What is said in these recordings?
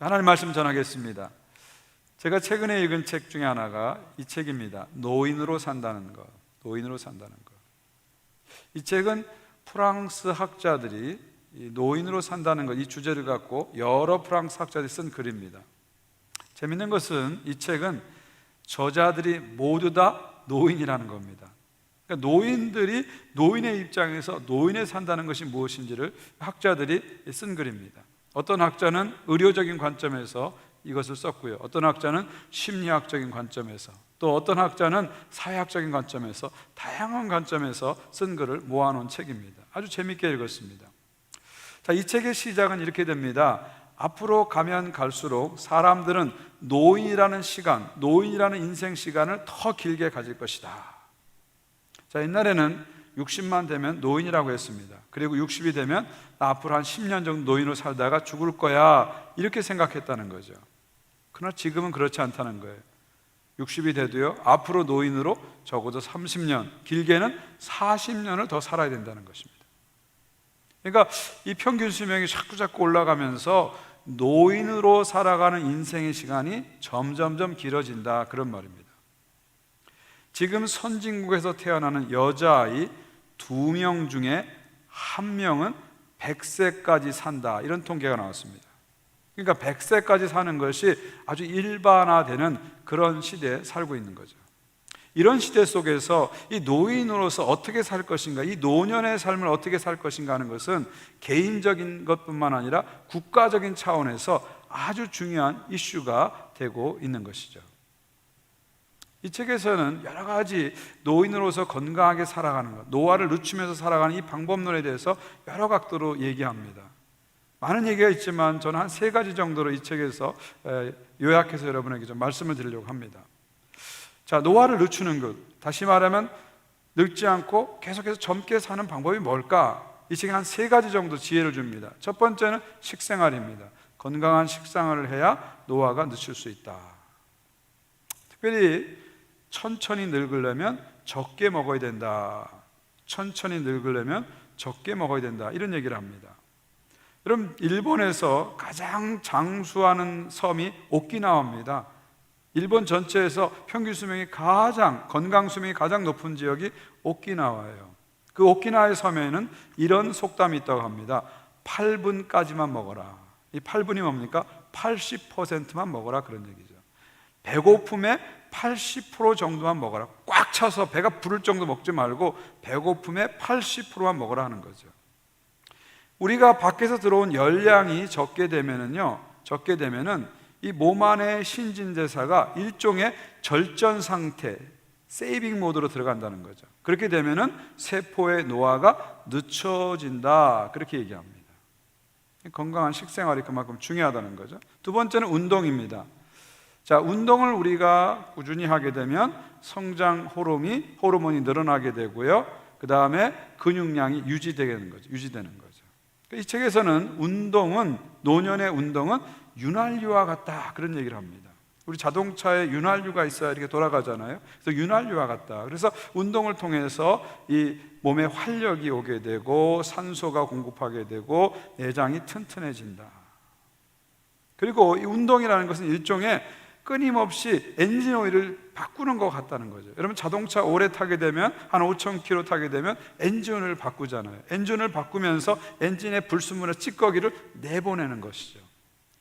하나님 말씀 전하겠습니다. 제가 최근에 읽은 책 중에 하나가 이 책입니다. 노인으로 산다는 것. 노인으로 산다는 것. 이 책은 프랑스 학자들이 이 노인으로 산다는 것, 이 주제를 갖고 여러 프랑스 학자들이 쓴 글입니다. 재밌는 것은 이 책은 저자들이 모두 다 노인이라는 겁니다. 그러니까 노인들이 노인의 입장에서 노인에 산다는 것이 무엇인지를 학자들이 쓴 글입니다. 어떤 학자는 의료적인 관점에서 이것을 썼고요, 어떤 학자는 심리학적인 관점에서, 또 어떤 학자는 사회학적인 관점에서, 다양한 관점에서 쓴 글을 모아놓은 책입니다. 아주 재밌게 읽었습니다. 자, 이 책의 시작은 이렇게 됩니다. 앞으로 가면 갈수록 사람들은 노인이라는 시간, 노인이라는 인생 시간을 더 길게 가질 것이다. 자, 옛날에는 60만 되면 노인이라고 했습니다. 그리고 60이 되면 나 앞으로 한 10년 정도 노인으로 살다가 죽을 거야, 이렇게 생각했다는 거죠. 그러나 지금은 그렇지 않다는 거예요. 60이 돼도요, 앞으로 노인으로 적어도 30년, 길게는 40년을 더 살아야 된다는 것입니다. 그러니까 이 평균 수명이 자꾸 올라가면서 노인으로 살아가는 인생의 시간이 점점점 길어진다, 그런 말입니다. 지금 선진국에서 태어나는 여자아이 2명 중에 1명은 100세까지 산다, 이런 통계가 나왔습니다. 그러니까 100세까지 사는 것이 아주 일반화되는 그런 시대에 살고 있는 거죠. 이런 시대 속에서 이 노인으로서 어떻게 살 것인가, 이 노년의 삶을 어떻게 살 것인가 하는 것은 개인적인 것뿐만 아니라 국가적인 차원에서 아주 중요한 이슈가 되고 있는 것이죠. 이 책에서는 여러 가지 노인으로서 건강하게 살아가는 것, 노화를 늦추면서 살아가는 이 방법론에 대해서 여러 각도로 얘기합니다. 많은 얘기가 있지만 저는 한 3가지 정도로 이 책에서 요약해서 여러분에게 좀 말씀을 드리려고 합니다. 자, 노화를 늦추는 것, 다시 말하면 늙지 않고 계속해서 젊게 사는 방법이 뭘까? 이 책에 한 3가지 정도 지혜를 줍니다. 첫 번째는 식생활입니다. 건강한 식생활을 해야 노화가 늦출 수 있다. 특별히 천천히 늙으려면 적게 먹어야 된다. 천천히 늙으려면 적게 먹어야 된다, 이런 얘기를 합니다. 여러분, 일본에서 가장 장수하는 섬이 오키나와입니다. 일본 전체에서 평균 수명이 건강 수명이 가장 높은 지역이 오키나와예요. 그 오키나와의 섬에는 이런 속담이 있다고 합니다. 8분까지만 먹어라. 이 8분이 뭡니까? 80%만 먹어라, 그런 얘기죠. 배고픔의 80% 정도만 먹어라. 꽉 차서 배가 부를 정도 먹지 말고 배고픔의 80%만 먹어라 하는 거죠. 우리가 밖에서 들어온 열량이 적게 되면은 이 몸 안의 신진대사가 일종의 절전 상태, 세이빙 모드로 들어간다는 거죠. 그렇게 되면은 세포의 노화가 늦춰진다, 그렇게 얘기합니다. 건강한 식생활이 그만큼 중요하다는 거죠. 두 번째는 운동입니다. 자, 운동을 우리가 꾸준히 하게 되면 성장 호르몬이 늘어나게 되고요, 그 다음에 근육량이 유지되는 거죠. 이 책에서는 노년의 운동은 윤활유와 같다, 그런 얘기를 합니다. 우리 자동차에 윤활유가 있어야 이렇게 돌아가잖아요. 그래서 윤활유와 같다. 그래서 운동을 통해서 이 몸에 활력이 오게 되고 산소가 공급하게 되고 내장이 튼튼해진다. 그리고 이 운동이라는 것은 일종의 끊임없이 엔진 오일을 바꾸는 것 같다는 거죠. 여러분, 자동차 오래 타게 되면 한 5,000km 타게 되면 엔진을 바꾸잖아요. 엔진을 바꾸면서 엔진의 불순물의 찌꺼기를 내보내는 것이죠.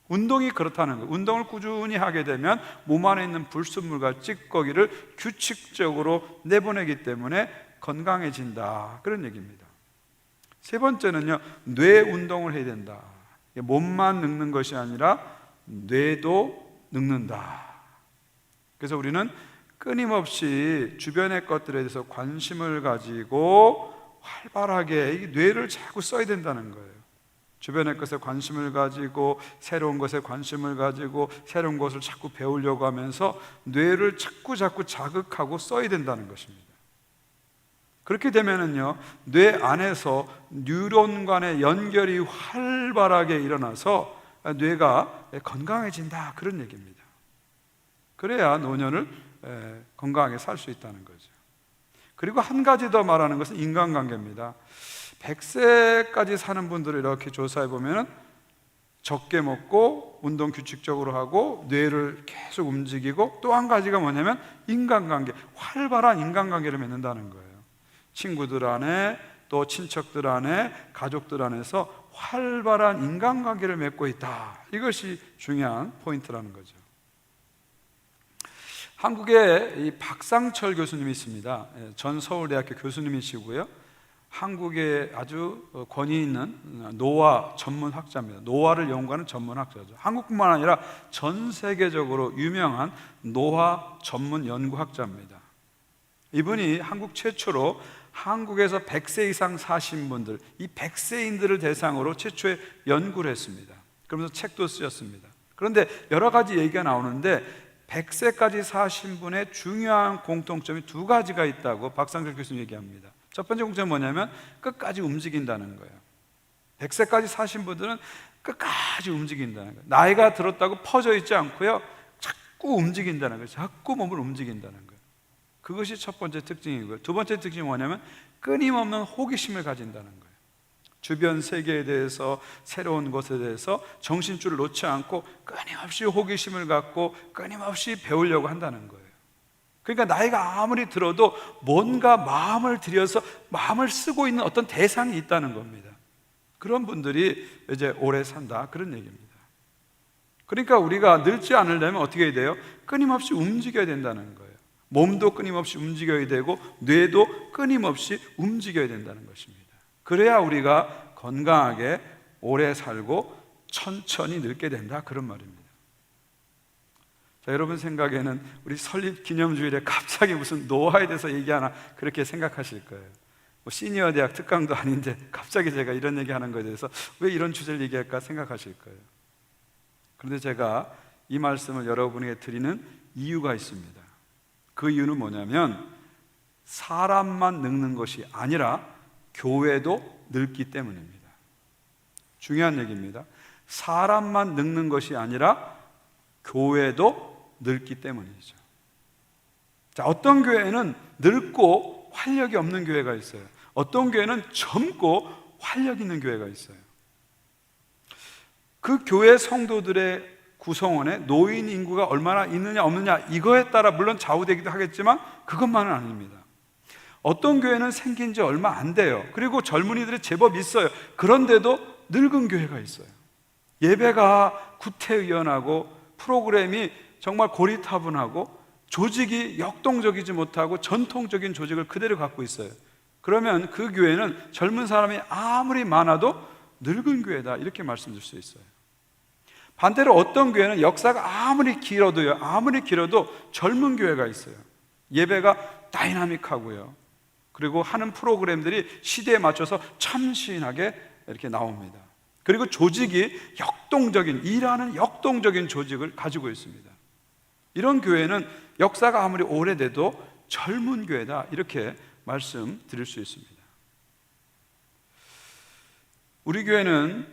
운동이 그렇다는 거예요. 운동을 꾸준히 하게 되면 몸 안에 있는 불순물과 찌꺼기를 규칙적으로 내보내기 때문에 건강해진다, 그런 얘기입니다. 세 번째는요, 뇌 운동을 해야 된다. 몸만 늙는 것이 아니라 뇌도 늙는다. 그래서 우리는 끊임없이 주변의 것들에 대해서 관심을 가지고 활발하게 이 뇌를 자꾸 써야 된다는 거예요. 주변의 것에 관심을 가지고 새로운 것에 관심을 가지고 새로운 것을 자꾸 배우려고 하면서 뇌를 자꾸 자극하고 써야 된다는 것입니다. 그렇게 되면은요, 뇌 안에서 뉴런 간의 연결이 활발하게 일어나서 뇌가 건강해진다, 그런 얘기입니다. 그래야 노년을 건강하게 살 수 있다는 거죠. 그리고 한 가지 더 말하는 것은 인간관계입니다. 100세까지 사는 분들을 이렇게 조사해 보면 적게 먹고 운동 규칙적으로 하고 뇌를 계속 움직이고, 또 한 가지가 뭐냐면 인간관계, 활발한 인간관계를 맺는다는 거예요. 친구들 안에, 또 친척들 안에, 가족들 안에서 활발한 인간관계를 맺고 있다. 이것이 중요한 포인트라는 거죠. 한국에 이 박상철 교수님이 있습니다. 전 서울대학교 교수님이시고요, 한국에 아주 권위 있는 노화 전문학자입니다. 노화를 연구하는 전문학자죠. 한국뿐만 아니라 전 세계적으로 유명한 노화 전문 연구학자입니다. 이분이 한국 최초로 한국에서 100세 이상 사신 분들, 이 100세인들을 대상으로 최초의 연구를 했습니다. 그러면서 책도 쓰셨습니다. 그런데 여러 가지 얘기가 나오는데 100세까지 사신 분의 중요한 공통점이 두 가지가 있다고 박상철 교수님 얘기합니다. 첫 번째 공통점은 뭐냐면 끝까지 움직인다는 거예요. 100세까지 사신 분들은 끝까지 움직인다는 거예요. 나이가 들었다고 퍼져 있지 않고요, 자꾸 움직인다는 거예요. 자꾸 몸을 움직인다는 거예요. 그것이 첫 번째 특징이고요. 두 번째 특징이 뭐냐면 끊임없는 호기심을 가진다는 거예요. 주변 세계에 대해서, 새로운 것에 대해서 정신줄을 놓지 않고 끊임없이 호기심을 갖고 끊임없이 배우려고 한다는 거예요. 그러니까 나이가 아무리 들어도 뭔가 마음을 들여서 마음을 쓰고 있는 어떤 대상이 있다는 겁니다. 그런 분들이 이제 오래 산다, 그런 얘기입니다. 그러니까 우리가 늙지 않으려면 어떻게 해야 돼요? 끊임없이 움직여야 된다는 거예요. 몸도 끊임없이 움직여야 되고 뇌도 끊임없이 움직여야 된다는 것입니다. 그래야 우리가 건강하게 오래 살고 천천히 늙게 된다, 그런 말입니다. 자, 여러분 생각에는 우리 설립 기념주일에 갑자기 무슨 노화에 대해서 얘기하나 그렇게 생각하실 거예요. 뭐 시니어 대학 특강도 아닌데 갑자기 제가 이런 얘기하는 것에 대해서 왜 이런 주제를 얘기할까 생각하실 거예요. 그런데 제가 이 말씀을 여러분에게 드리는 이유가 있습니다. 그 이유는 뭐냐면 사람만 늙는 것이 아니라 교회도 늙기 때문입니다. 중요한 얘기입니다. 사람만 늙는 것이 아니라 교회도 늙기 때문이죠. 자, 어떤 교회는 늙고 활력이 없는 교회가 있어요. 어떤 교회는 젊고 활력 있는 교회가 있어요. 그 교회 성도들의 구성원에 노인 인구가 얼마나 있느냐 없느냐 이거에 따라 물론 좌우되기도 하겠지만 그것만은 아닙니다. 어떤 교회는 생긴 지 얼마 안 돼요. 그리고 젊은이들이 제법 있어요. 그런데도 늙은 교회가 있어요. 예배가 구태의연하고 프로그램이 정말 고리타분하고 조직이 역동적이지 못하고 전통적인 조직을 그대로 갖고 있어요. 그러면 그 교회는 젊은 사람이 아무리 많아도 늙은 교회다, 이렇게 말씀드릴 수 있어요. 반대로 어떤 교회는 역사가 아무리 길어도 젊은 교회가 있어요. 예배가 다이나믹하고요, 그리고 하는 프로그램들이 시대에 맞춰서 참신하게 이렇게 나옵니다. 그리고 조직이 일하는 역동적인 조직을 가지고 있습니다. 이런 교회는 역사가 아무리 오래돼도 젊은 교회다, 이렇게 말씀드릴 수 있습니다. 우리 교회는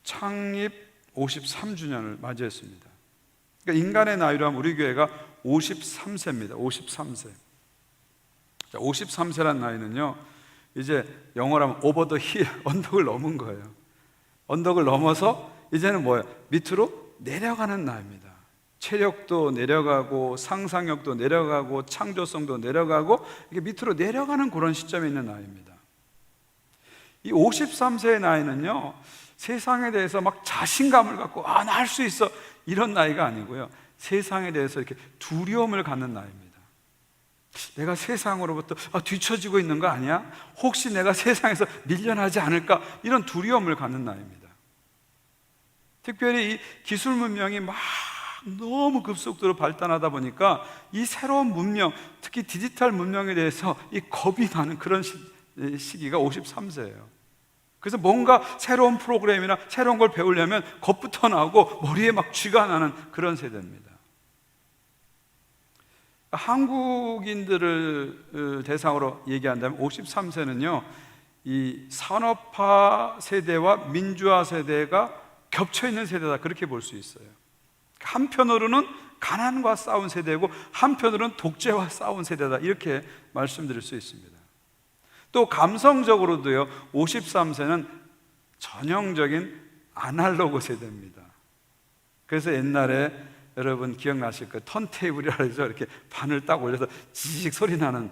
창립 53주년을 맞이했습니다. 그러니까 인간의 나이로 하면 우리 교회가 53세입니다. 53세. 53세란 나이는요, 이제 영어로 하면 오버 더 힐, 언덕을 넘은 거예요. 언덕을 넘어서 이제는 뭐예요? 밑으로 내려가는 나이입니다. 체력도 내려가고 상상력도 내려가고 창조성도 내려가고 이게 밑으로 내려가는 그런 시점에 있는 나이입니다. 이 53세의 나이는요, 세상에 대해서 막 자신감을 갖고 나 할 수 있어, 이런 나이가 아니고요, 세상에 대해서 이렇게 두려움을 갖는 나이입니다. 내가 세상으로부터 뒤처지고 있는 거 아니야? 혹시 내가 세상에서 밀려나지 않을까? 이런 두려움을 갖는 나이입니다. 특별히 이 기술 문명이 막 너무 급속도로 발달하다 보니까 이 새로운 문명, 특히 디지털 문명에 대해서 이 겁이 나는 그런 시기가 53세예요. 그래서 뭔가 새로운 프로그램이나 새로운 걸 배우려면 겁부터 나고 머리에 막 쥐가 나는 그런 세대입니다. 한국인들을 대상으로 얘기한다면 53세는요, 이 산업화 세대와 민주화 세대가 겹쳐있는 세대다, 그렇게 볼 수 있어요. 한편으로는 가난과 싸운 세대고 한편으로는 독재와 싸운 세대다, 이렇게 말씀드릴 수 있습니다. 또 감성적으로도요, 53세는 전형적인 아날로그 세대입니다. 그래서 옛날에 여러분 기억나실 거예요. 턴테이블이라 해서 이렇게 판을 딱 올려서 지직 소리 나는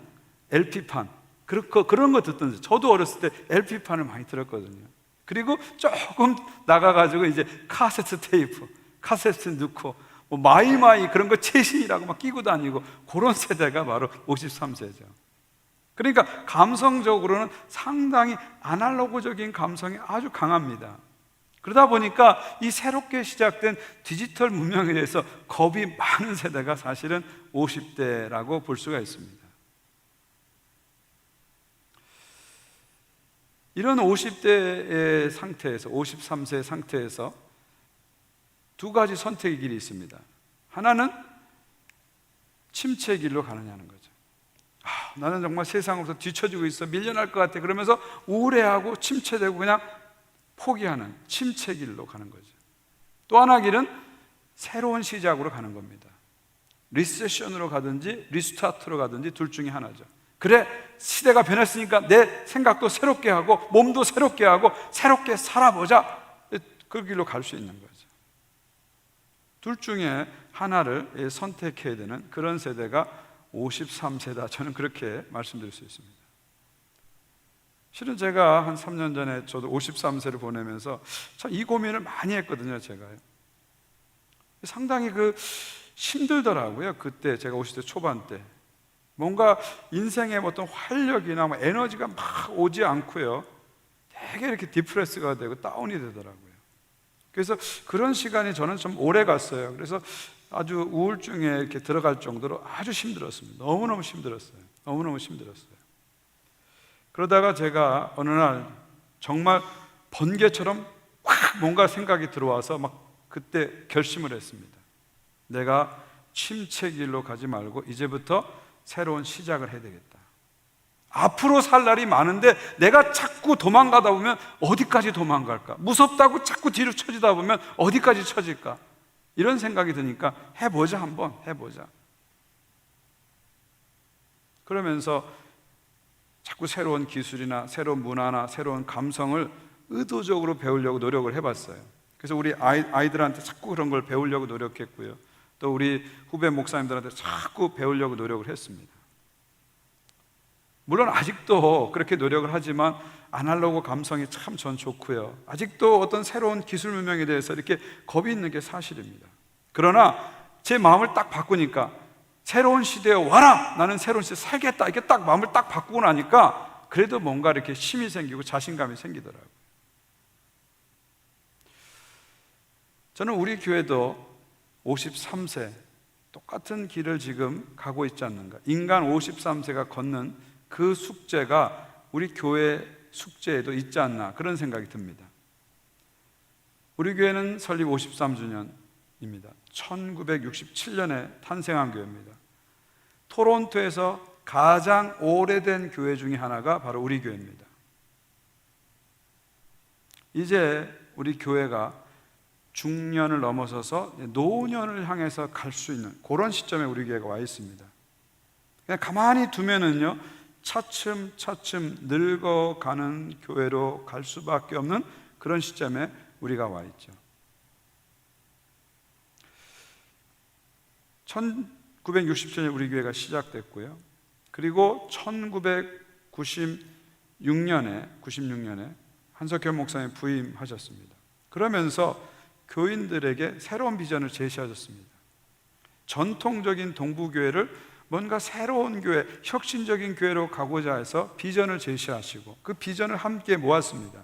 LP판, 그런 거 듣던, 저도 어렸을 때 LP판을 많이 들었거든요. 그리고 조금 나가가지고 이제 카세트 테이프, 카세트 넣고 뭐 마이마이 그런 거 최신이라고 막 끼고 다니고, 그런 세대가 바로 53세죠. 그러니까 감성적으로는 상당히 아날로그적인 감성이 아주 강합니다. 그러다 보니까 이 새롭게 시작된 디지털 문명에 대해서 겁이 많은 세대가 사실은 50대라고 볼 수가 있습니다. 이런 50대의 상태에서, 53세 상태에서 두 가지 선택의 길이 있습니다. 하나는 침체의 길로 가느냐는 거죠. 나는 정말 세상으로부터 뒤처지고 있어, 밀려날 것 같아, 그러면서 우울해하고 침체되고 그냥 포기하는 침체 길로 가는 거죠. 또 하나 길은 새로운 시작으로 가는 겁니다. 리세션으로 가든지 리스타트로 가든지 둘 중에 하나죠. 그래, 시대가 변했으니까 내 생각도 새롭게 하고 몸도 새롭게 하고 새롭게 살아보자, 그 길로 갈 수 있는 거죠. 둘 중에 하나를 선택해야 되는 그런 세대가 53세다, 저는 그렇게 말씀드릴 수 있습니다. 실은 제가 한 3년 전에 저도 53세를 보내면서 참 이 고민을 많이 했거든요. 제가 상당히 힘들더라고요. 그때 제가 50대 초반 때 뭔가 인생의 어떤 활력이나 에너지가 막 오지 않고요, 되게 이렇게 디프레스가 되고 다운이 되더라고요. 그래서 그런 시간이 저는 좀 오래 갔어요. 그래서 아주 우울증에 이렇게 들어갈 정도로 아주 힘들었습니다. 너무너무 힘들었어요. 너무너무 힘들었어요. 그러다가 제가 어느 날 정말 번개처럼 확 뭔가 생각이 들어와서 막 그때 결심을 했습니다. 내가 침체길로 가지 말고 이제부터 새로운 시작을 해야 되겠다. 앞으로 살 날이 많은데 내가 자꾸 도망가다 보면 어디까지 도망갈까? 무섭다고 자꾸 뒤로 처지다 보면 어디까지 처질까? 이런 생각이 드니까 해보자, 한번 해보자. 그러면서 자꾸 새로운 기술이나 새로운 문화나 새로운 감성을 의도적으로 배우려고 노력을 해봤어요. 그래서 우리 아이들한테 자꾸 그런 걸 배우려고 노력했고요, 또 우리 후배 목사님들한테 자꾸 배우려고 노력을 했습니다. 물론 아직도 그렇게 노력을 하지만 아날로그 감성이 참 전 좋고요, 아직도 어떤 새로운 기술 문명에 대해서 이렇게 겁이 있는 게 사실입니다. 그러나 제 마음을 딱 바꾸니까 새로운 시대에 와라, 나는 새로운 시대에 살겠다, 이렇게 딱 마음을 딱 바꾸고 나니까 그래도 뭔가 이렇게 힘이 생기고 자신감이 생기더라고요. 저는 우리 교회도 53세 똑같은 길을 지금 가고 있지 않는가, 인간 53세가 걷는 그 숙제가 우리 교회 숙제에도 있지 않나, 그런 생각이 듭니다. 우리 교회는 설립 53주년입니다. 1967년에 탄생한 교회입니다. 토론토에서 가장 오래된 교회 중에 하나가 바로 우리 교회입니다. 이제 우리 교회가 중년을 넘어서서 노년을 향해서 갈 수 있는 그런 시점에 우리 교회가 와 있습니다. 그냥 가만히 두면은요, 차츰차츰 늙어가는 교회로 갈 수밖에 없는 그런 시점에 우리가 와 있죠. 1967년에 우리 교회가 시작됐고요, 그리고 1996년에 한석현 목사님 부임하셨습니다. 그러면서 교인들에게 새로운 비전을 제시하셨습니다. 전통적인 동부교회를 뭔가 새로운 교회, 혁신적인 교회로 가고자 해서 비전을 제시하시고 그 비전을 함께 모았습니다.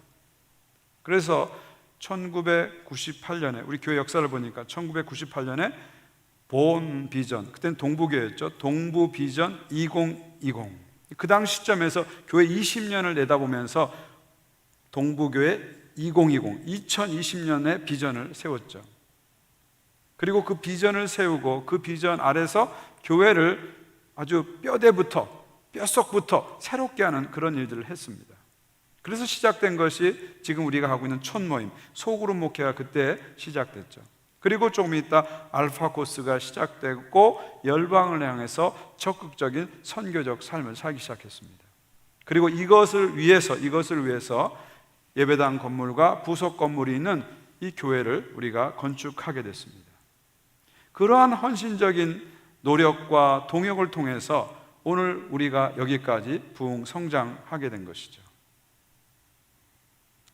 그래서 1998년에 우리 교회 역사를 보니까 1998년에 본 비전, 그때는 동부교회였죠. 동부 비전 2020. 그 당시 시점에서 교회 20년을 내다보면서 동부교회 2020년의 비전을 세웠죠. 그리고 그 비전을 세우고 그 비전 아래서 교회를 아주 뼛속부터 새롭게 하는 그런 일들을 했습니다. 그래서 시작된 것이 지금 우리가 하고 있는 촌모임, 소그룹 목회가 그때 시작됐죠. 그리고 조금 있다 알파 코스가 시작됐고 열방을 향해서 적극적인 선교적 삶을 살기 시작했습니다. 그리고 이것을 위해서 예배당 건물과 부속 건물이 있는 이 교회를 우리가 건축하게 됐습니다. 그러한 헌신적인 노력과 동역을 통해서 오늘 우리가 여기까지 부흥 성장하게 된 것이죠.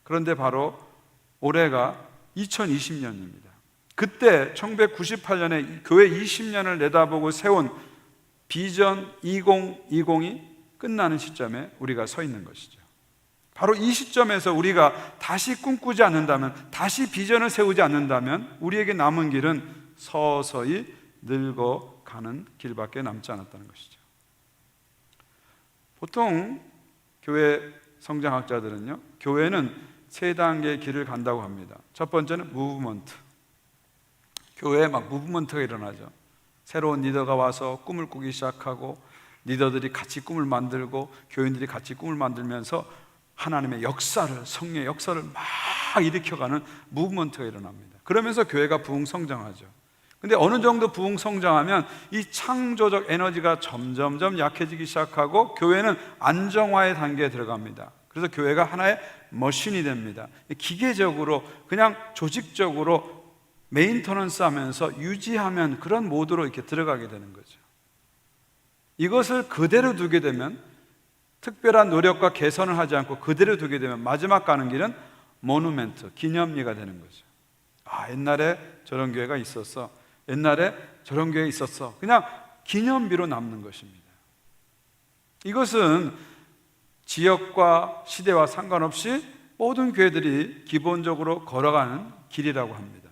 그런데 바로 올해가 2020년입니다. 그때 1998년에 교회 20년을 내다보고 세운 비전 2020이 끝나는 시점에 우리가 서 있는 것이죠. 바로 이 시점에서 우리가 다시 꿈꾸지 않는다면, 다시 비전을 세우지 않는다면 우리에게 남은 길은 서서히 늙어가는 길밖에 남지 않았다는 것이죠. 보통 교회 성장학자들은요, 교회는 세 단계의 길을 간다고 합니다. 첫 번째는 무브먼트. 교회에 막 무브먼트가 일어나죠. 새로운 리더가 와서 꿈을 꾸기 시작하고, 리더들이 같이 꿈을 만들고, 교인들이 같이 꿈을 만들면서 하나님의 역사를, 성령의 역사를 막 일으켜가는 무브먼트가 일어납니다. 그러면서 교회가 부흥 성장하죠. 근데 어느 정도 부흥 성장하면 이 창조적 에너지가 점점점 약해지기 시작하고 교회는 안정화의 단계에 들어갑니다. 그래서 교회가 하나의 머신이 됩니다. 기계적으로, 그냥 조직적으로 메인터넌스 하면서 유지하면 그런 모드로 이렇게 들어가게 되는 거죠. 이것을 그대로 두게 되면, 특별한 노력과 개선을 하지 않고 그대로 두게 되면 마지막 가는 길은 모누멘트, 기념리가 되는 거죠. 아, 옛날에 저런 교회가 있었어, 옛날에 저런 교회 있었어, 그냥 기념비로 남는 것입니다. 이것은 지역과 시대와 상관없이 모든 교회들이 기본적으로 걸어가는 길이라고 합니다.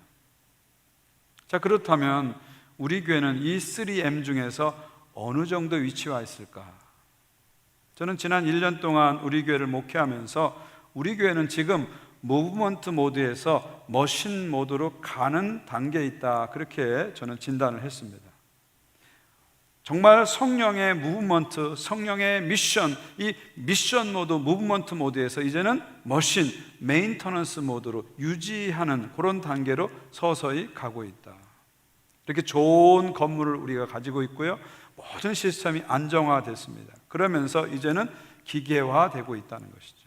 자, 그렇다면 우리 교회는 이 3M 중에서 어느 정도 위치와 있을까? 저는 지난 1년 동안 우리 교회를 목회하면서 우리 교회는 지금 무브먼트 모드에서 머신 모드로 가는 단계에 있다, 그렇게 저는 진단을 했습니다. 정말 성령의 무브먼트, 성령의 미션, 이 미션 모드, 무브먼트 모드에서 이제는 머신, 메인터넌스 모드로 유지하는 그런 단계로 서서히 가고 있다. 이렇게 좋은 건물을 우리가 가지고 있고요, 모든 시스템이 안정화됐습니다. 그러면서 이제는 기계화되고 있다는 것이죠.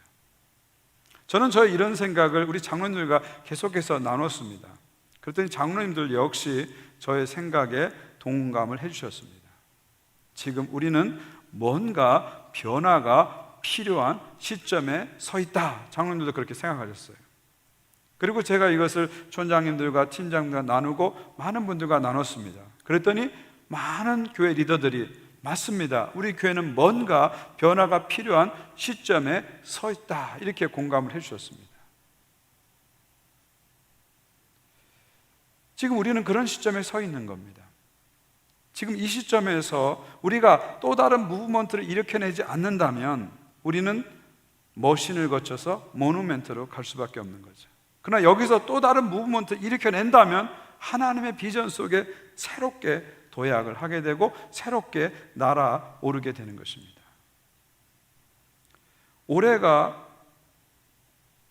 저는 이런 생각을 우리 장로님들과 계속해서 나눴습니다. 그랬더니 장로님들 역시 저의 생각에 동감을 해주셨습니다. 지금 우리는 뭔가 변화가 필요한 시점에 서 있다, 장로님들도 그렇게 생각하셨어요. 그리고 제가 이것을 촌장님들과 팀장님과 나누고 많은 분들과 나눴습니다. 그랬더니 많은 교회 리더들이 맞습니다, 우리 교회는 뭔가 변화가 필요한 시점에 서 있다, 이렇게 공감을 해주셨습니다. 지금 우리는 그런 시점에 서 있는 겁니다. 지금 이 시점에서 우리가 또 다른 무브먼트를 일으켜내지 않는다면 우리는 머신을 거쳐서 모누멘트로 갈 수밖에 없는 거죠. 그러나 여기서 또 다른 무브먼트를 일으켜낸다면 하나님의 비전 속에 새롭게 도약을 하게 되고 새롭게 날아오르게 되는 것입니다. 올해가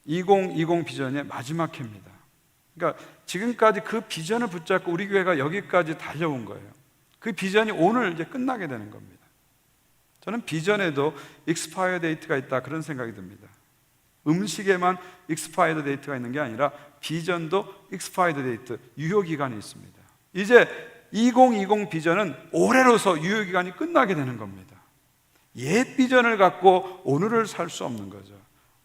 2020 비전의 마지막 해입니다. 그러니까 지금까지 그 비전을 붙잡고 우리 교회가 여기까지 달려온 거예요. 그 비전이 오늘 이제 끝나게 되는 겁니다. 저는 비전에도 익스파이어 데이트가 있다, 그런 생각이 듭니다. 음식에만 익스파이어 데이트가 있는 게 아니라 비전도 익스파이어 데이트, 유효기간이 있습니다. 이제 2020 비전은 올해로서 유효기간이 끝나게 되는 겁니다. 옛 비전을 갖고 오늘을 살 수 없는 거죠.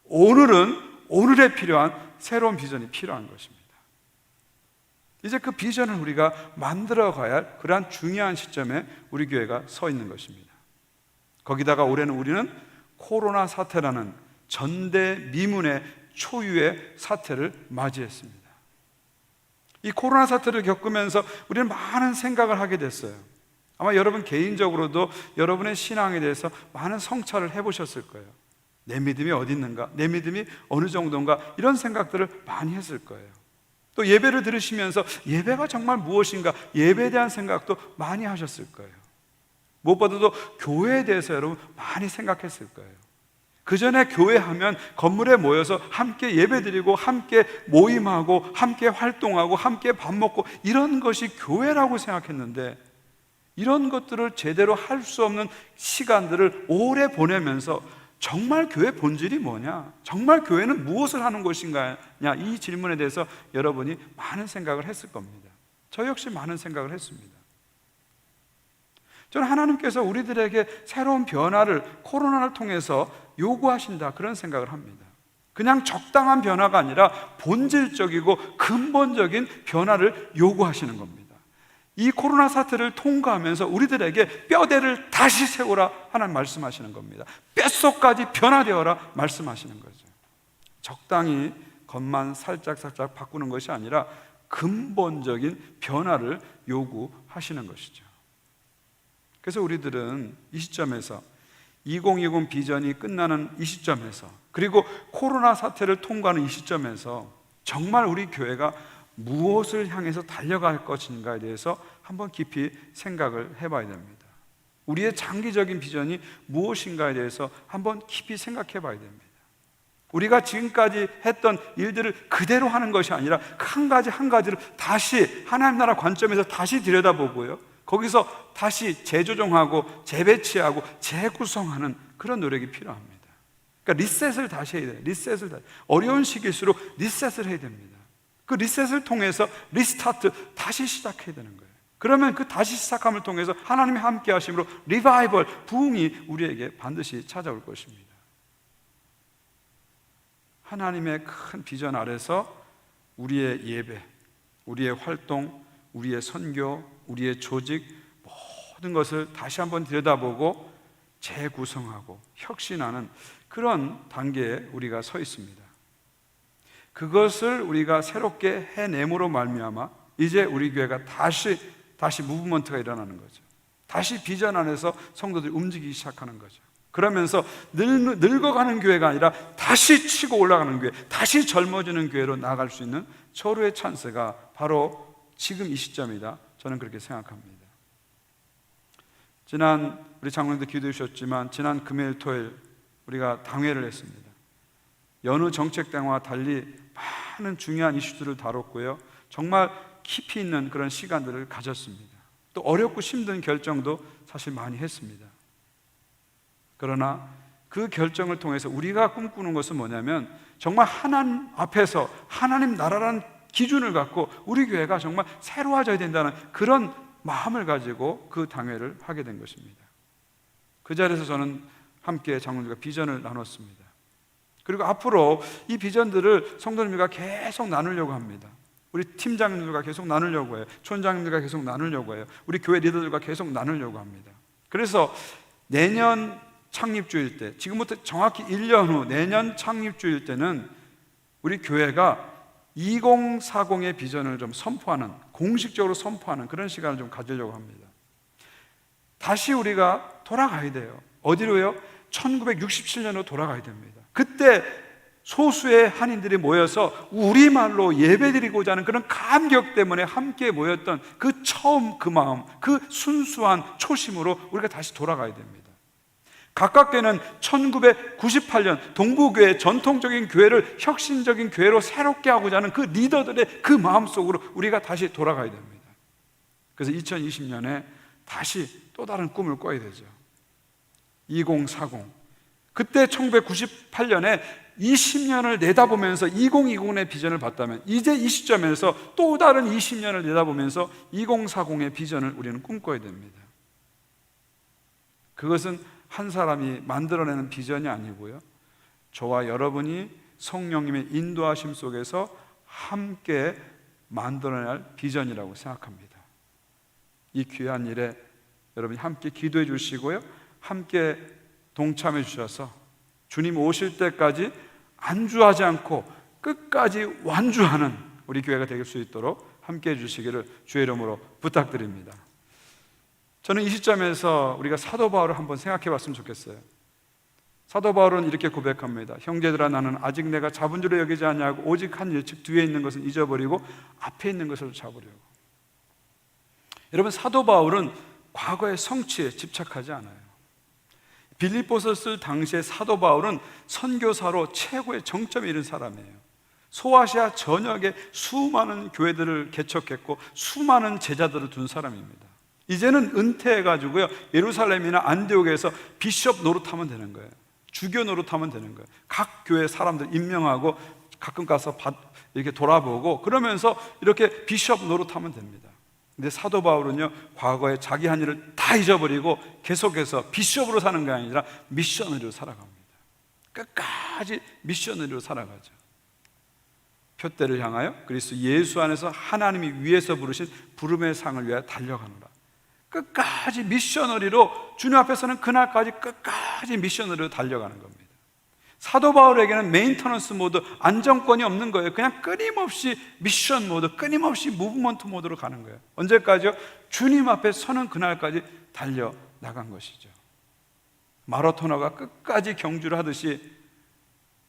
오늘은 오늘에 필요한 새로운 비전이 필요한 것입니다. 이제 그 비전을 우리가 만들어 가야 할 그러한 중요한 시점에 우리 교회가 서 있는 것입니다. 거기다가 올해는 우리는 코로나 사태라는 전대미문의 초유의 사태를 맞이했습니다. 이 코로나 사태를 겪으면서 우리는 많은 생각을 하게 됐어요. 아마 여러분 개인적으로도 여러분의 신앙에 대해서 많은 성찰을 해보셨을 거예요. 내 믿음이 어디 있는가? 내 믿음이 어느 정도인가? 이런 생각들을 많이 했을 거예요. 또 예배를 들으시면서 예배가 정말 무엇인가? 예배에 대한 생각도 많이 하셨을 거예요. 무엇보다도 교회에 대해서 여러분 많이 생각했을 거예요. 그 전에 교회 하면 건물에 모여서 함께 예배드리고 함께 모임하고 함께 활동하고 함께 밥 먹고 이런 것이 교회라고 생각했는데, 이런 것들을 제대로 할 수 없는 시간들을 오래 보내면서 정말 교회 본질이 뭐냐? 정말 교회는 무엇을 하는 곳인가? 이 질문에 대해서 여러분이 많은 생각을 했을 겁니다. 저 역시 많은 생각을 했습니다. 저는 하나님께서 우리들에게 새로운 변화를 코로나를 통해서 요구하신다, 그런 생각을 합니다. 그냥 적당한 변화가 아니라 본질적이고 근본적인 변화를 요구하시는 겁니다. 이 코로나 사태를 통과하면서 우리들에게 뼈대를 다시 세우라 하나님 말씀하시는 겁니다. 뼛속까지 변화되어라 말씀하시는 거죠. 적당히 겉만 살짝 바꾸는 것이 아니라 근본적인 변화를 요구하시는 것이죠. 그래서 우리들은 이 시점에서 2020 비전이 끝나는 이 시점에서, 그리고 코로나 사태를 통과하는 이 시점에서 정말 우리 교회가 무엇을 향해서 달려갈 것인가에 대해서 한번 깊이 생각을 해봐야 됩니다. 우리의 장기적인 비전이 무엇인가에 대해서 한번 깊이 생각해 봐야 됩니다. 우리가 지금까지 했던 일들을 그대로 하는 것이 아니라 한 가지 한 가지를 다시 하나님 나라 관점에서 다시 들여다보고요, 거기서 다시 재조정하고 재배치하고 재구성하는 그런 노력이 필요합니다. 그러니까 리셋을 다시 해야 돼요. 어려운 시기일수록 리셋을 해야 됩니다. 그 리셋을 통해서 리스타트, 다시 시작해야 되는 거예요. 그러면 그 다시 시작함을 통해서 하나님이 함께 하심으로 리바이벌, 부흥이 우리에게 반드시 찾아올 것입니다. 하나님의 큰 비전 아래서 우리의 예배, 우리의 활동, 우리의 선교, 우리의 조직, 모든 것을 다시 한번 들여다보고 재구성하고 혁신하는 그런 단계에 우리가 서 있습니다. 그것을 우리가 새롭게 해냄으로 말미암아 이제 우리 교회가 다시 무브먼트가 일어나는 거죠. 다시 비전 안에서 성도들이 움직이기 시작하는 거죠. 그러면서 늙어가는 교회가 아니라 다시 치고 올라가는 교회, 다시 젊어지는 교회로 나아갈 수 있는 절호의 찬스가 바로 지금 이 시점이다, 저는 그렇게 생각합니다. 지난 우리 장로님도 기도해 주셨지만 지난 금요일 토요일 우리가 당회를 했습니다. 여느 정책 당회와 달리 많은 중요한 이슈들을 다뤘고요, 정말 깊이 있는 그런 시간들을 가졌습니다. 또 어렵고 힘든 결정도 사실 많이 했습니다. 그러나 그 결정을 통해서 우리가 꿈꾸는 것은 뭐냐면 정말 하나님 앞에서 하나님 나라라는 기준을 갖고 우리 교회가 정말 새로워져야 된다는 그런 마음을 가지고 그 당회를 하게 된 것입니다. 그 자리에서 저는 함께 장로님과 비전을 나눴습니다. 그리고 앞으로 이 비전들을 성도님들과 계속 나누려고 합니다. 우리 팀장님들과 계속 나누려고 해요. 촌장님들과 계속 나누려고 해요. 우리 교회 리더들과 계속 나누려고 합니다. 그래서 내년 창립주일 때, 지금부터 정확히 1년 후 내년 창립주일 때는 우리 교회가 2040의 비전을 좀 선포하는, 공식적으로 선포하는 그런 시간을 좀 가지려고 합니다. 다시 우리가 돌아가야 돼요. 어디로요? 1967년으로 돌아가야 됩니다. 그때 소수의 한인들이 모여서 우리말로 예배드리고자 하는 그런 감격 때문에 함께 모였던 그 처음 그 마음, 그 순수한 초심으로 우리가 다시 돌아가야 됩니다. 가깝게는 1998년 동부교회, 전통적인 교회를 혁신적인 교회로 새롭게 하고자 하는 그 리더들의 그 마음속으로 우리가 다시 돌아가야 됩니다. 그래서 2020년에 다시 또 다른 꿈을 꿔야 되죠. 2040, 그때 1998년에 20년을 내다보면서 2020의 비전을 봤다면 이제 이 시점에서 또 다른 20년을 내다보면서 2040의 비전을 우리는 꿈꿔야 됩니다. 그것은 한 사람이 만들어내는 비전이 아니고요, 저와 여러분이 성령님의 인도하심 속에서 함께 만들어낼 비전이라고 생각합니다. 이 귀한 일에 여러분이 함께 기도해 주시고요, 함께 동참해 주셔서 주님 오실 때까지 안주하지 않고 끝까지 완주하는 우리 교회가 될 수 있도록 함께 해 주시기를 주의 이름으로 부탁드립니다. 저는 이 시점에서 우리가 사도 바울을 한번 생각해 봤으면 좋겠어요. 사도 바울은 이렇게 고백합니다. 형제들아, 나는 아직 내가 잡은 줄로 여기지 아니하고 오직 한 일, 즉 뒤에 있는 것은 잊어버리고 앞에 있는 것을 잡으려고. 여러분, 사도 바울은 과거의 성취에 집착하지 않아요. 빌립보서 쓸 당시에 사도 바울은 선교사로 최고의 정점에 이른 사람이에요. 소아시아 전역에 수많은 교회들을 개척했고 수많은 제자들을 둔 사람입니다. 이제는 은퇴해가지고요, 예루살렘이나 안디옥에서 비숍 노릇하면 되는 거예요. 주교 노릇하면 되는 거예요. 각 교회 사람들 임명하고 가끔 가서 이렇게 돌아보고 그러면서 이렇게 비숍 노릇하면 됩니다. 근데 사도 바울은요, 과거에 자기 한 일을 다 잊어버리고 계속해서 비숍으로 사는 게 아니라 미셔너리로 살아갑니다. 끝까지 미셔너리로 살아가죠. 표대를 향하여 그리스도 예수 안에서 하나님이 위에서 부르신 부름의 상을 위하여 달려가노라. 끝까지 미셔너리로, 주님 앞에서는 그날까지 끝까지 미셔너리로 달려가는 겁니다. 사도 바울에게는 메인터넌스 모드, 안정권이 없는 거예요. 그냥 끊임없이 미션 모드, 끊임없이 무브먼트 모드로 가는 거예요. 언제까지요? 주님 앞에 서는 그날까지 달려나간 것이죠. 마라토너가 끝까지 경주를 하듯이,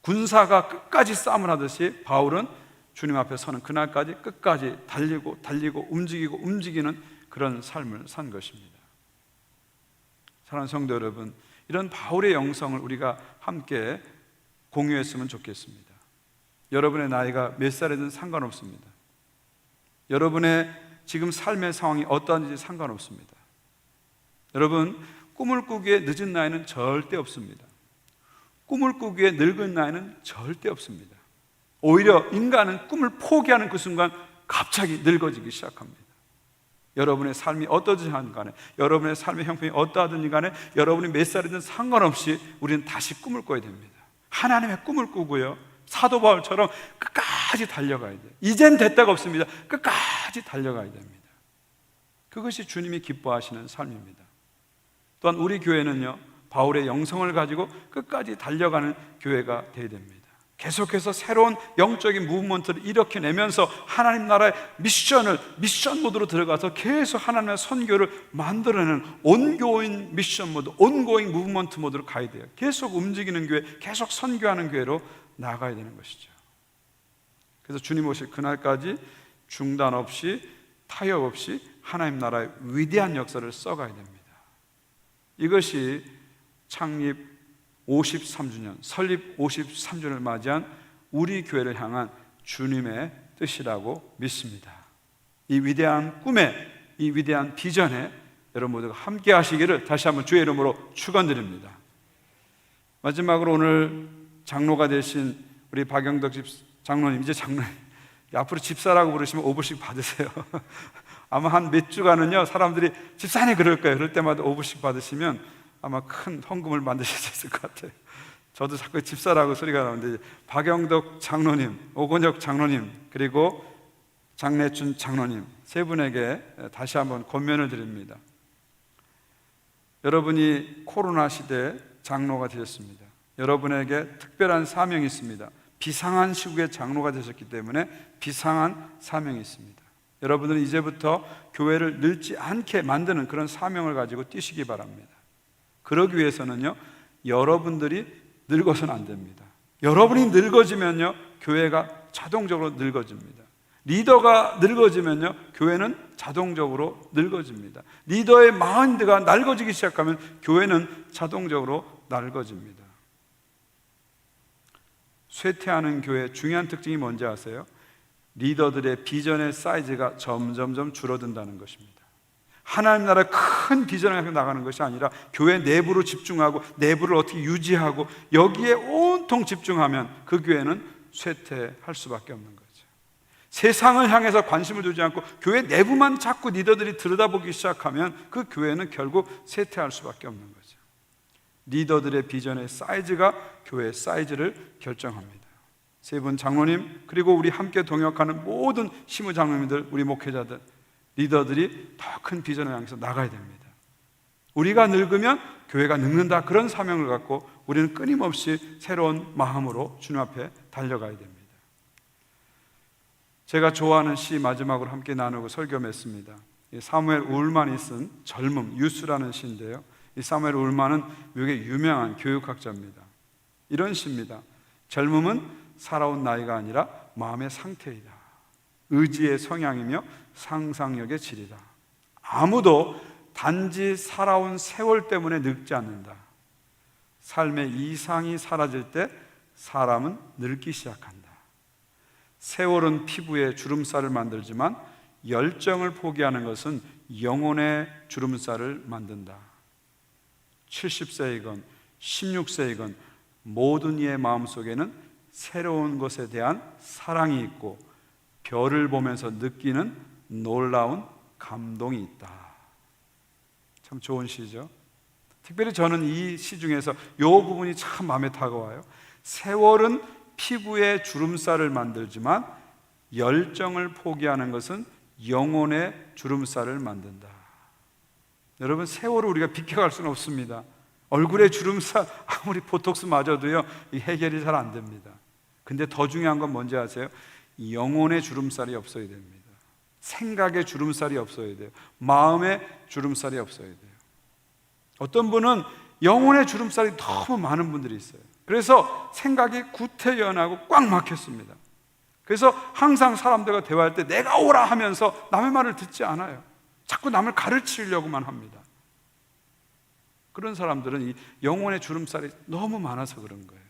군사가 끝까지 싸움을 하듯이 바울은 주님 앞에 서는 그날까지 끝까지 달리고 움직이는 그런 삶을 산 것입니다. 사랑하는 성도 여러분, 이런 바울의 영성을 우리가 함께 공유했으면 좋겠습니다. 여러분의 나이가 몇 살이든 상관없습니다. 여러분의 지금 삶의 상황이 어떠한지 상관없습니다. 여러분, 꿈을 꾸기에 늦은 나이는 절대 없습니다. 꿈을 꾸기에 늙은 나이는 절대 없습니다. 오히려 인간은 꿈을 포기하는 그 순간 갑자기 늙어지기 시작합니다. 여러분의 삶이 어떠하든 간에, 여러분의 삶의 형편이 어떠하든 간에, 여러분이 몇 살이든 상관없이 우리는 다시 꿈을 꿔야 됩니다. 하나님의 꿈을 꾸고요, 사도 바울처럼 끝까지 달려가야 돼요. 이젠 됐다가 없습니다. 끝까지 달려가야 됩니다. 그것이 주님이 기뻐하시는 삶입니다. 또한 우리 교회는요, 바울의 영성을 가지고 끝까지 달려가는 교회가 되어야 됩니다. 계속해서 새로운 영적인 무브먼트를 일으켜내면서 하나님 나라의 미션 모드로 들어가서 계속 하나님의 선교를 만들어내는 온고잉 미션 모드, 온고잉 무브먼트 모드로 가야 돼요. 계속 움직이는 교회, 계속 선교하는 교회로 나아가야 되는 것이죠. 그래서 주님 오실 그날까지 중단 없이, 타협 없이 하나님 나라의 위대한 역사를 써가야 됩니다. 이것이 창립 53주년, 설립 53주년을 맞이한 우리 교회를 향한 주님의 뜻이라고 믿습니다. 이 위대한 꿈에, 이 위대한 비전에 여러분 모두가 함께 하시기를 다시 한번 주의 이름으로 축원드립니다. 마지막으로 오늘 장로가 되신 우리 박영덕 장로님, 이제 장로님, 앞으로 집사라고 부르시면 5불씩 받으세요. 아마 한 몇 주간은요, 사람들이 집사님 그럴 거예요. 그럴 때마다 5불씩 받으시면 아마 큰 헌금을 만드실 수 있을 것 같아요. 저도 자꾸 집사라고 소리가 나오는데, 박영덕 장로님, 오건혁 장로님, 그리고 장래춘 장로님 세 분에게 다시 한번 권면을 드립니다. 여러분이 코로나 시대에 장로가 되셨습니다. 여러분에게 특별한 사명이 있습니다. 비상한 시국에 장로가 되셨기 때문에 비상한 사명이 있습니다. 여러분들은 이제부터 교회를 늙지 않게 만드는 그런 사명을 가지고 뛰시기 바랍니다. 그러기 위해서는요, 여러분들이 늙어서는 안 됩니다. 여러분이 늙어지면요, 교회가 자동적으로 늙어집니다. 리더가 늙어지면요, 교회는 자동적으로 늙어집니다. 리더의 마인드가 낡아지기 시작하면 교회는 자동적으로 낡아집니다. 쇠퇴하는 교회의 중요한 특징이 뭔지 아세요? 리더들의 비전의 사이즈가 점점점 줄어든다는 것입니다. 하나님 나라의 큰 비전을 가지고 나가는 것이 아니라 교회 내부로 집중하고 내부를 어떻게 유지하고 여기에 온통 집중하면 그 교회는 쇠퇴할 수밖에 없는 거죠. 세상을 향해서 관심을 두지 않고 교회 내부만 자꾸 리더들이 들여다보기 시작하면 그 교회는 결국 쇠퇴할 수밖에 없는 거죠. 리더들의 비전의 사이즈가 교회의 사이즈를 결정합니다. 세 분 장로님, 그리고 우리 함께 동역하는 모든 시무 장로님들, 우리 목회자들, 리더들이 더 큰 비전을 향해서 나가야 됩니다. 우리가 늙으면 교회가 늙는다, 그런 사명을 갖고 우리는 끊임없이 새로운 마음으로 주님 앞에 달려가야 됩니다. 제가 좋아하는 시 마지막으로 함께 나누고 설교 맺습니다. 사무엘 울만이 쓴 젊음, 유스라는 시인데요, 이 사무엘 울만은 미국의 유명한 교육학자입니다. 이런 시입니다. 젊음은 살아온 나이가 아니라 마음의 상태이다. 의지의 성향이며 상상력의 질이다. 아무도 단지 살아온 세월 때문에 늙지 않는다. 삶의 이상이 사라질 때 사람은 늙기 시작한다. 세월은 피부에 주름살을 만들지만 열정을 포기하는 것은 영혼의 주름살을 만든다. 70세이건 16세이건 모든 이의 마음속에는 새로운 것에 대한 사랑이 있고 별을 보면서 느끼는 놀라운 감동이 있다. 참 좋은 시죠. 특별히 저는 이 시 중에서 이 부분이 참 마음에 다가와요. 세월은 피부에 주름살을 만들지만 열정을 포기하는 것은 영혼의 주름살을 만든다. 여러분, 세월을 우리가 비켜갈 수는 없습니다. 얼굴에 주름살 아무리 보톡스 맞아도요, 해결이 잘 안 됩니다. 근데 더 중요한 건 뭔지 아세요? 영혼의 주름살이 없어야 됩니다. 생각의 주름살이 없어야 돼요. 마음의 주름살이 없어야 돼요. 어떤 분은 영혼의 주름살이 너무 많은 분들이 있어요. 그래서 생각이 구태연하고 꽉 막혔습니다. 그래서 항상 사람들과 대화할 때 내가 오라 하면서 남의 말을 듣지 않아요. 자꾸 남을 가르치려고만 합니다. 그런 사람들은 이 영혼의 주름살이 너무 많아서 그런 거예요.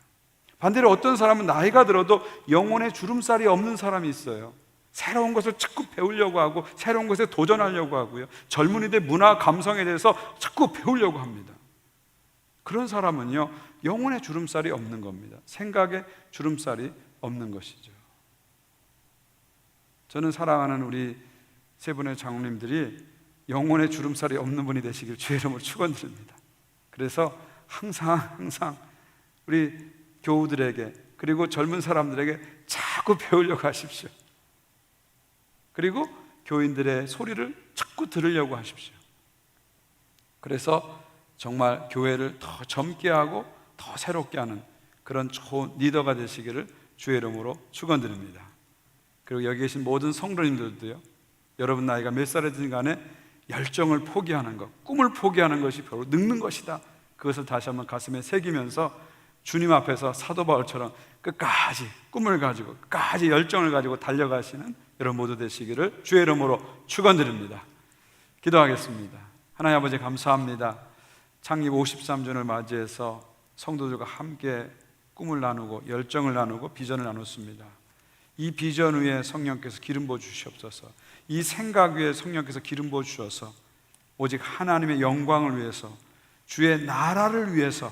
반대로 어떤 사람은 나이가 들어도 영혼의 주름살이 없는 사람이 있어요. 새로운 것을 자꾸 배우려고 하고 새로운 것에 도전하려고 하고요, 젊은이들 문화 감성에 대해서 자꾸 배우려고 합니다. 그런 사람은요, 영혼의 주름살이 없는 겁니다. 생각의 주름살이 없는 것이죠. 저는 사랑하는 우리 세 분의 장로님들이 영혼의 주름살이 없는 분이 되시길 주의 이름으로 축원드립니다. 그래서 항상 우리 교우들에게, 그리고 젊은 사람들에게 자꾸 배우려고 하십시오. 그리고 교인들의 소리를 자꾸 들으려고 하십시오. 그래서 정말 교회를 더 젊게 하고 더 새롭게 하는 그런 좋은 리더가 되시기를 주의 이름으로 축원드립니다. 그리고 여기 계신 모든 성도님들도요, 여러분 나이가 몇 살이든 간에 열정을 포기하는 것, 꿈을 포기하는 것이 바로 늙는 것이다. 그것을 다시 한번 가슴에 새기면서 주님 앞에서 사도 바울처럼 끝까지 꿈을 가지고 끝까지 열정을 가지고 달려가시는 여러분 모두 되시기를 주의 이름으로 축원드립니다. 기도하겠습니다. 하나님 아버지, 감사합니다. 창립 53주년을 맞이해서 성도들과 함께 꿈을 나누고 열정을 나누고 비전을 나눴습니다. 이 비전 위에 성령께서 기름 부어 주시옵소서. 이 생각 위에 성령께서 기름 부어 주셔서 오직 하나님의 영광을 위해서, 주의 나라를 위해서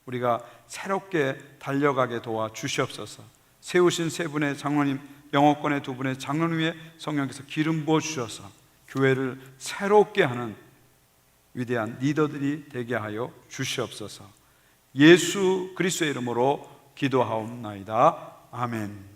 우리가 새롭게 달려가게 도와 주시옵소서. 세우신 세 분의 장로님, 영어권의 두 분의 장로님 위에 성령께서 기름 부어 주셔서 교회를 새롭게 하는 위대한 리더들이 되게 하여 주시옵소서. 예수 그리스도의 이름으로 기도하옵나이다. 아멘.